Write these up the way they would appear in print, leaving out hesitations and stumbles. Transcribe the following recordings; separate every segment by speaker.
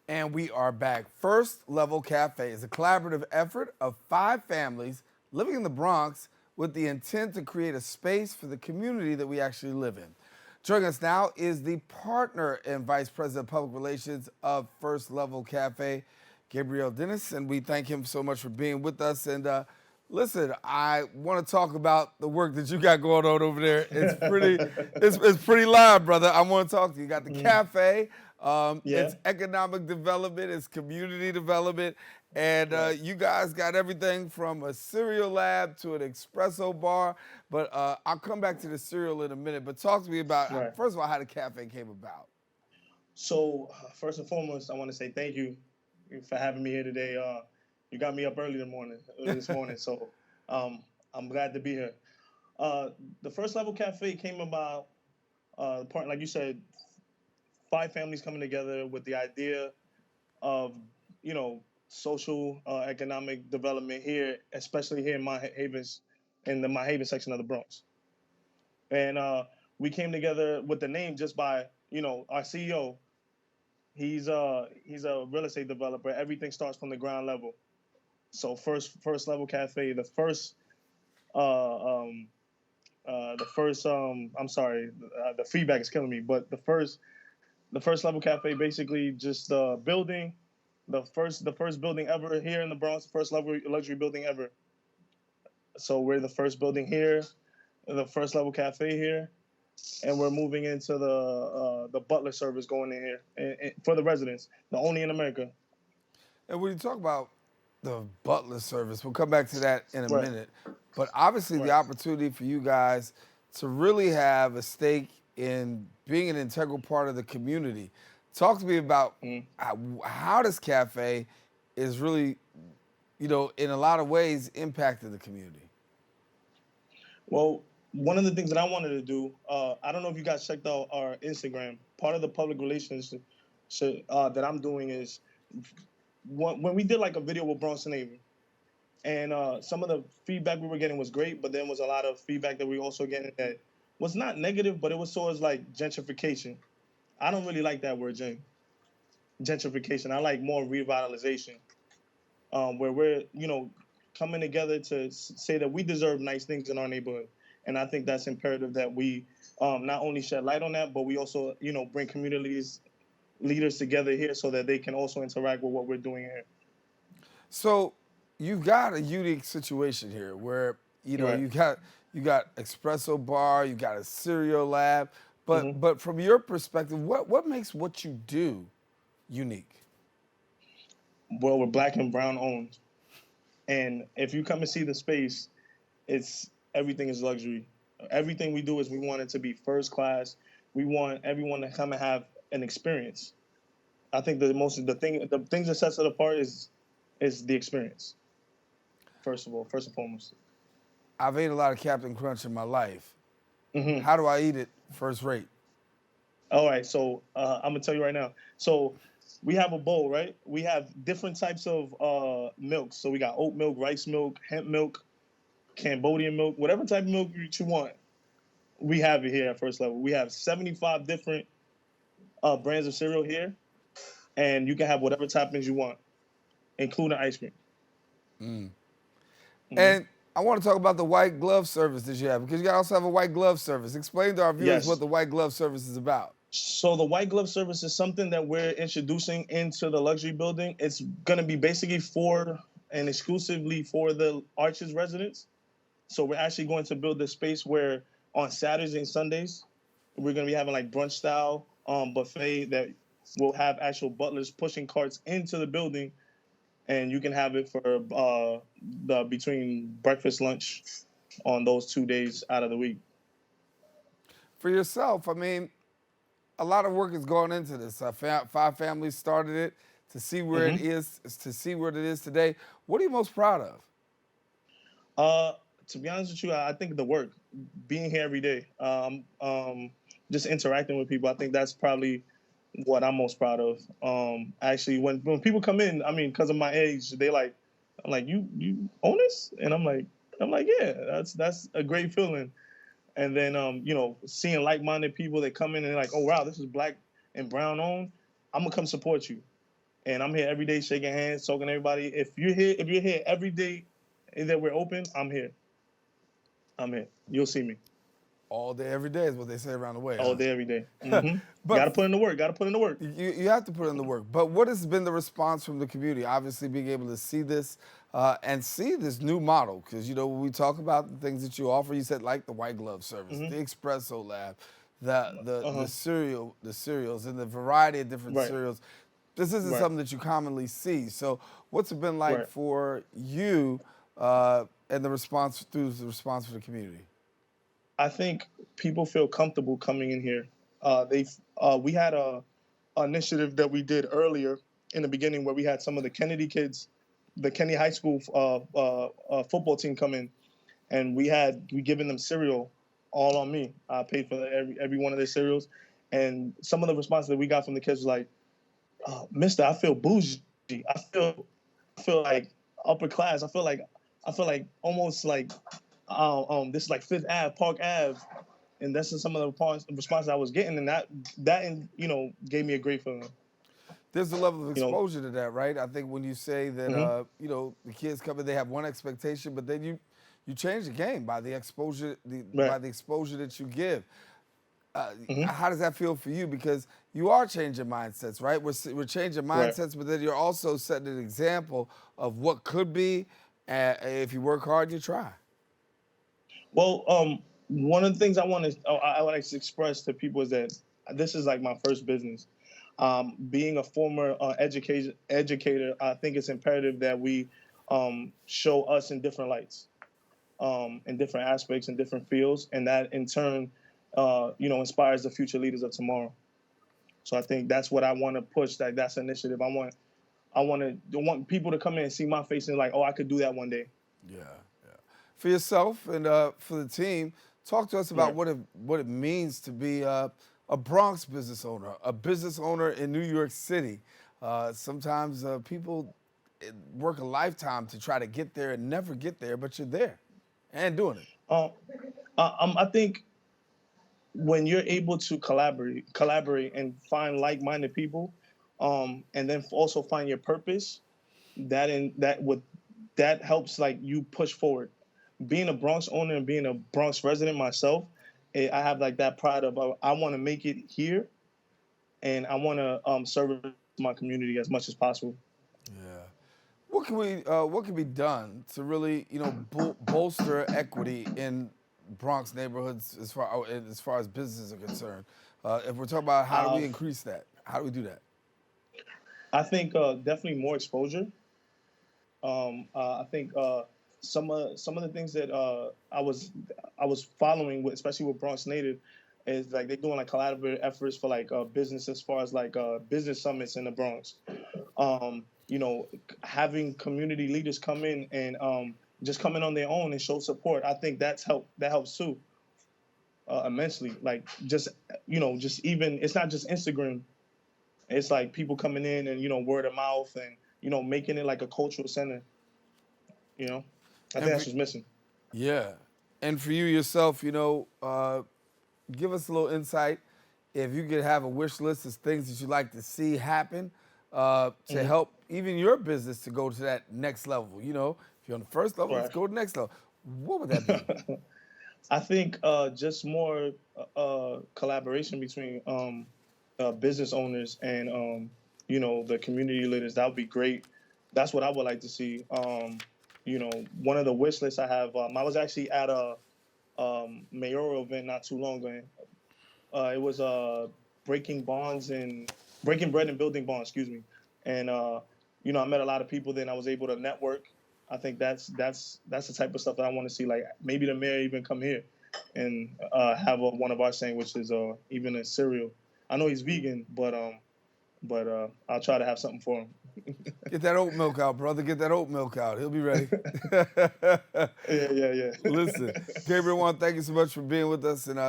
Speaker 1: And we are back. First Level Cafe is a collaborative effort of 5 families living in the Bronx with the intent to create a space for the community that we actually live in. Joining us now is the partner and vice president of public relations of First Level Cafe, Gabriel Denis, and we thank him so much for being with us. And listen, I want to talk about the work that you got going on over there. It's pretty live, brother. I want to talk to you. You got the cafe.
Speaker 2: Yeah.
Speaker 1: It's economic development, it's community development, and
Speaker 2: Right.
Speaker 1: you guys got everything from a cereal lab to an espresso bar. But I'll come back to the cereal in a minute. But talk to me about,
Speaker 2: Right.
Speaker 1: first of all, how the cafe came about.
Speaker 2: So first and foremost, I want to say thank you for having me here today. You got me up early this morning. So I'm glad to be here. Uh, the First Level Cafe came about, part like you said, 5 families coming together with the idea of social economic development here, especially here in my havens, in the my haven section of the Bronx. And we came together with the name just by our CEO. He's a real estate developer. Everything starts from the ground level. So first level cafe, uh, um, the first I'm sorry, the feedback is killing me. But the first level cafe, basically just building, the first building ever here in the Bronx, first level luxury building ever. So we're the first building here, the first level cafe here, and we're moving into the butler service going in here for the residents, the only in America.
Speaker 1: And when you talk about the butler service, we'll come back to that in a
Speaker 2: Right,
Speaker 1: minute. But obviously, the
Speaker 2: right.
Speaker 1: opportunity for you guys to really have a stake in being an integral part of the community. Talk to me about
Speaker 2: Mm.
Speaker 1: how this cafe is really, in a lot of ways impacted the community.
Speaker 2: Well, one of the things that I wanted to do, I don't know if you guys checked out our Instagram. Part of the public relations that I'm doing is when we did like a video with Bronson Avery, and some of the feedback we were getting was great, but then was a lot of feedback that we also getting that was not negative, but it was towards like gentrification. I don't really like that word, gentrification. I like more revitalization, where we're coming together to say that we deserve nice things in our neighborhood, and I think that's imperative that we not only shed light on that, but we also bring communities leaders together here so that they can also interact with what we're doing here.
Speaker 1: So you've got a unique situation here where
Speaker 2: Right.
Speaker 1: you got espresso bar, you got a cereal lab,
Speaker 2: Hmm.
Speaker 1: but from your perspective, what makes what you do unique?
Speaker 2: Well, we're black and brown owned, and if you come and see the space, it's everything is luxury. Everything we do is we want it to be first class. We want everyone to come and have an experience. I think the things that sets it apart is the experience. First of all, first and foremost.
Speaker 1: I've ate a lot of Captain Crunch in my life.
Speaker 2: Hmm.
Speaker 1: How do I eat it first rate?
Speaker 2: All right, so I'm gonna tell you right now. So we have a bowl, right? We have different types of milks. So we got oat milk, rice milk, hemp milk, Cambodian milk, whatever type of milk you want. We have it here at First Level. We have 75 different brands of cereal here, and you can have whatever toppings you want, including ice cream. Hmm.
Speaker 1: And I want to talk about the white glove service that you have because you also have a white glove service. Explain to our viewers what
Speaker 2: Yes.
Speaker 1: the white glove service is about.
Speaker 2: So the white glove service is something that we're introducing into the luxury building. It's gonna be basically for and exclusively for the Arches residents. So we're actually going to build a space where on Saturdays and Sundays we're going to be having like brunch style buffet that will have actual butlers pushing carts into the building, and you can have it for the between breakfast lunch on those 2 days out of the week.
Speaker 1: For yourself, I mean, a lot of work is going into this. 5 families started it to see where it
Speaker 2: Hmm.
Speaker 1: is, to see what it is today. What are you most proud of?
Speaker 2: Uh, to be honest with you, I think the work, being here every day, just interacting with people. I think that's probably what I'm most proud of. Actually, when people come in, I mean, because of my age, they like, I'm like, you own this, and I'm like, yeah, that's a great feeling. And then seeing like-minded people that come in and they're like, oh wow, this is black and brown owned. I'm gonna come support you, and I'm here every day shaking hands, talking to everybody. If you're here every day that we're open, I'm here. I'm here. You'll see me
Speaker 1: All day, every day is what they say around the way,
Speaker 2: all
Speaker 1: huh?
Speaker 2: day, every day. Mm-hmm. Got
Speaker 1: But
Speaker 2: to put in the work. Got to put in the work.
Speaker 1: you have to put in the work. But what has been the response from the community? Obviously, being able to see this and see this new model, because when we talk about the things that you offer, you said like the white glove service, the
Speaker 2: Mm-hmm.
Speaker 1: espresso lab, the
Speaker 2: Uh-huh.
Speaker 1: cereals, and the variety of different
Speaker 2: Right.
Speaker 1: cereals. This isn't
Speaker 2: Right.
Speaker 1: something that you commonly see. So, what's it been like
Speaker 2: Right.
Speaker 1: for you and the response for the community?
Speaker 2: I think people feel comfortable coming in here. We had a initiative that we did earlier in the beginning where we had some of the Kennedy kids, the Kennedy High School football team come in, and we given them cereal all on me. I paid for every one of their cereals, and some of the responses that we got from the kids was like, "Mister, I feel bougie. I feel like upper class. I feel like almost like this is like Fifth Ave, Park Ave." And that's just some of the responses I was getting, and that gave me a great feeling.
Speaker 1: There's a level of
Speaker 2: You know,
Speaker 1: exposure to that, right? I think when you say that,
Speaker 2: mm-hmm.
Speaker 1: the kids come in, they have one expectation, but then you change the game by the exposure,
Speaker 2: Right.
Speaker 1: by the exposure that you give.
Speaker 2: Mm-hmm.
Speaker 1: How does that feel for you? Because you are changing mindsets, right? We're changing
Speaker 2: Right.
Speaker 1: mindsets, but then you're also setting an example of what could be, if you work hard, you try.
Speaker 2: Well, one of the things I would like to express to people is that this is like my first business. Being a former educator, I think it's imperative that we show us in different lights, in different aspects, in different fields, and that in turn, inspires the future leaders of tomorrow. So I think that's what I want to push. That's an initiative. I want people to come in and see my face and like, oh, I could do that one day.
Speaker 1: Yeah, yeah. For yourself and for the team, talk to us about
Speaker 2: Right.
Speaker 1: what it means to be a Bronx business owner, a business owner in New York City. Sometimes people work a lifetime to try to get there and never get there, but you're there and doing it.
Speaker 2: Um, I think when you're able to collaborate and find like-minded people, and then also find your purpose, that helps like you push forward. Being a Bronx owner and being a Bronx resident myself, I have like that pride of I want to make it here, and I want to serve my community as much as possible.
Speaker 1: Yeah. What can be done to really, bolster equity in Bronx neighborhoods as far as businesses are concerned? If we're talking about how do
Speaker 2: Uh,
Speaker 1: we increase that, how do we do that?
Speaker 2: I think definitely more exposure. I think some of the things that I was following, especially with Bronx Native, is like they're doing like collaborative efforts for like business as far as like business summits in the Bronx. Um, you know, having community leaders come in and just come in on their own and show support. I think that helps too, immensely. Like just even it's not just Instagram. It's like people coming in and word of mouth and making it like a cultural center. You know, I think
Speaker 1: And
Speaker 2: that's
Speaker 1: for,
Speaker 2: what's missing.
Speaker 1: yeah, and for you yourself, give us a little insight. If you could have a wish list of things that you'd like to see happen to
Speaker 2: Hmm.
Speaker 1: help even your business to go to that next level. If you're on the first level, let's
Speaker 2: Right.
Speaker 1: go to the next level. What would that be?
Speaker 2: I think just more collaboration between business owners and the community leaders. That would be great. That's what I would like to see. One of the wish lists I have. I was actually at a mayoral event not too long ago. It was breaking bonds and breaking bread and building bonds. Excuse me. And I met a lot of people. Then I was able to network. I think that's the type of stuff that I want to see. Like maybe the mayor even come here and have one of our sandwiches or even a cereal. I know he's vegan, but I'll try to have something for him.
Speaker 1: Get that oat milk out, brother. Get that oat milk out. He'll be ready.
Speaker 2: Yeah, yeah, yeah.
Speaker 1: Listen, Gabriel, thank you so much for being with us, and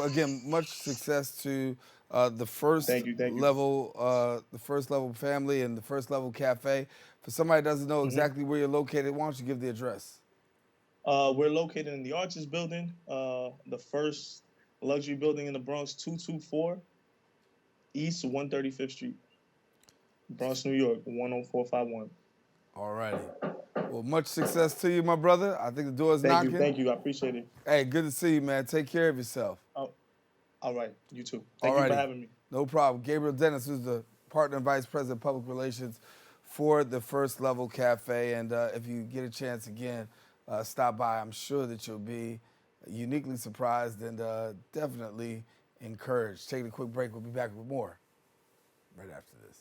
Speaker 1: again, much success to
Speaker 2: Thank you, thank you.
Speaker 1: the first level family and the first level cafe. For somebody that doesn't know
Speaker 2: Hmm.
Speaker 1: exactly where you're located, why don't you give the address?
Speaker 2: We're located in the Arches building, the first luxury building in the Bronx, 224 East 135th Street. Bronx, New York, 10451.
Speaker 1: All righty. Well, much success to you, my brother. I think the door's
Speaker 2: Thank you.
Speaker 1: knocking.
Speaker 2: Thank you. I appreciate it.
Speaker 1: Hey, good to see you, man. Take care of yourself.
Speaker 2: Oh, all right. You too.
Speaker 1: All
Speaker 2: Thank you for
Speaker 1: righty.
Speaker 2: having me.
Speaker 1: No problem. Gabriel Denis, who's the partner and vice president of public relations for the First Level Cafe. And if you get a chance again, stop by. I'm sure that you'll be uniquely surprised and definitely encouraged. Taking a quick break. We'll be back with more right after this.